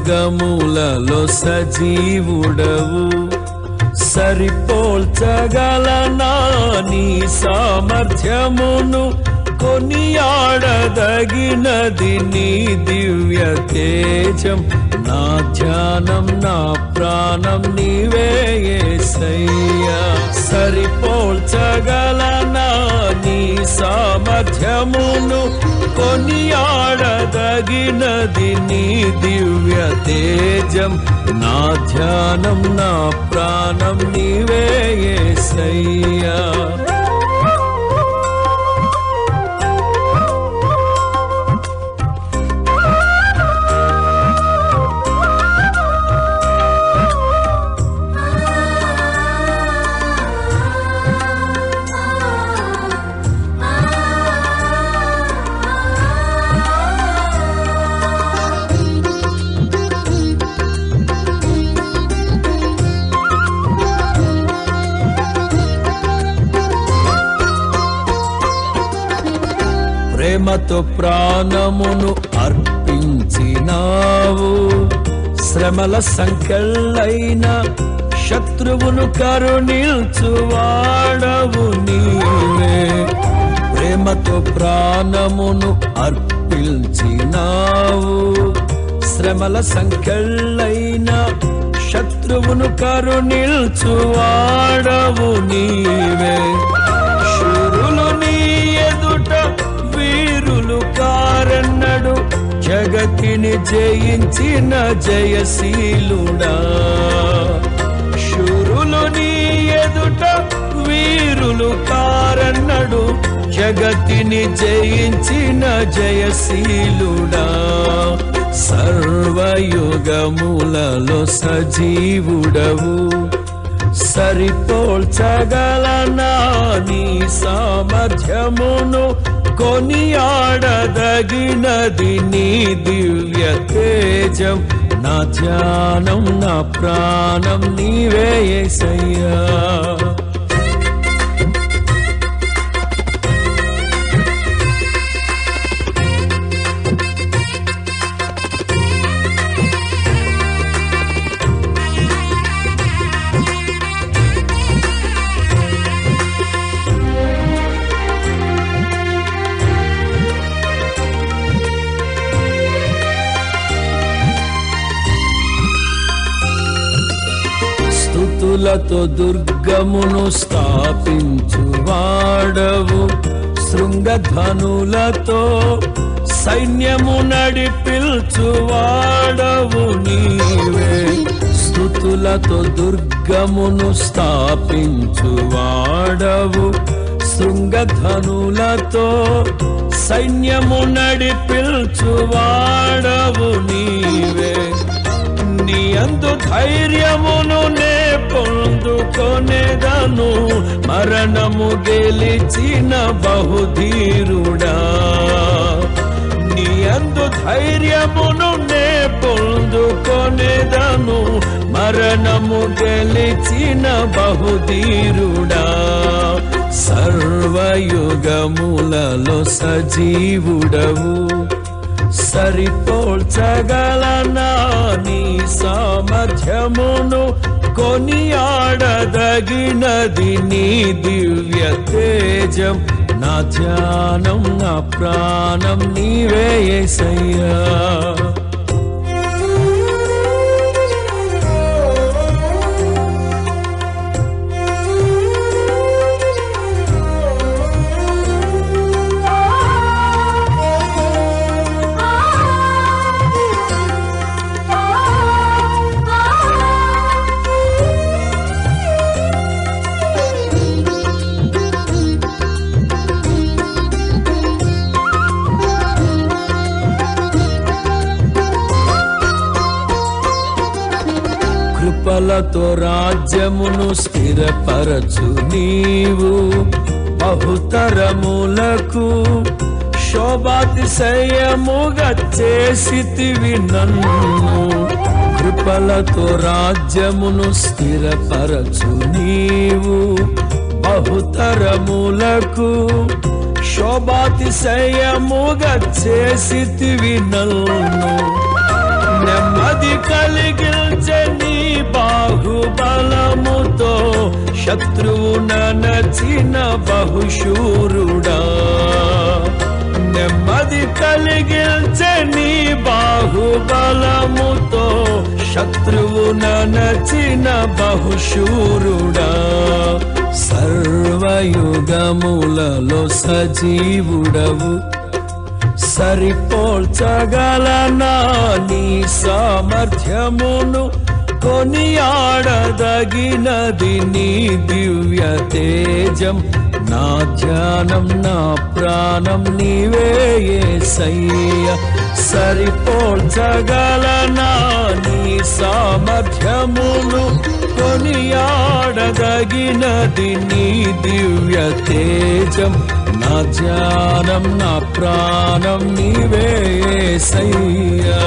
యుగములలో సజీవుడవు సరిపోల్చగలనా నీ సామర్థ్యమును కొనియాడదగినది నీ దివ్య తేజం నా ధ్యానం నా ప్రాణం నీవే యేసయ్యా సరిపోల్చగలనా నీ సామర్థ్యమును కొనియాడదగినది నీ దివ్య తేజం నా ధ్యానం నా ప్రాణం నీవే యేసయ్యా ప్రేమతో ప్రాణమును అర్పించినావు శ్రమల సంకెళ్ళైన శత్రువును కరుణించువాడవు నీవే ప్రేమతో ప్రాణమును అర్పించినావు శ్రమల సంకెళ్ళైన శత్రువును కరుణించువాడవు నీవే శూరులు నీ ఎదుట వీరులు కారన్నడు జగతిని జయించిన జయశీలుడా శూరులు నీ ఎదుట వీరులు కారన్నడు జగతిని జయించిన జయశీలుడా సర్వయుగములలో సజీవుడవు సరిపోల్చగలనా నీ సామర్థ్యమును కొనియాడదగినది నీ దివ్య తేజం నా ధ్యానం నా ప్రాణం నీవే యేసయ్యా స్తుతులతో దుర్గమును స్థాపించువాడవు శృంగధ్వనులతో సైన్యము నడిపిల్చువాడవు నీవే స్తుతులతో దుర్గమును స్థాపించువాడవు శృంగధ్వనులతో సైన్యము నడిపిల్చువాడవు నీవే నీ యందు ధైర్యమును నే పొందుకొనేదను మరణము గెలిచిన బహుధీరుడా నీ యందు ధైర్యమును నే పొందుకొనేదను మరణము గెలిచిన బహుధీరుడా సర్వయుగములలో సజీవుడవు సరిపోల్చగలనా నీ సామర్థ్యమును కొనియాడదగినది నీ దివ్య తేజం నా ధ్యానం నా ప్రాణం నీవే యేసయ్యా కృపలతో రాజ్యమును స్థిరపరచు నీవు బహుతరములకు శోభాతిశయముగా చేసితివి నన్ను కృపలతో రాజ్యమును స్థిరపరచు నీవు బహుతరములకు శోభాతిశయముగా చేసితివి నన్ను నెమ్మది కలిగించే నీ బాహుబలముతో శత్రువు నచిన బహుశూరుడా. నెమ్మది కలిగించే నీ బాహుబలముతో శత్రువు నచిన బహుశూరుడా. సర్వయుగములలో సజీవుడవు, సరిపోల్చగలనా నీ సామర్థ్యమును, కొనియాడదగినది నీ దివ్య తేజం. నా ధ్యానం నా ప్రాణం నీవే యేసయ్యా. సరిపోల్చగలనా నీ సామర్థ్యమును, కొనియాడదగినది నీ దివ్య తేజం. నా ధ్యానం నా ప్రాణం నీవే యేసయ్యా.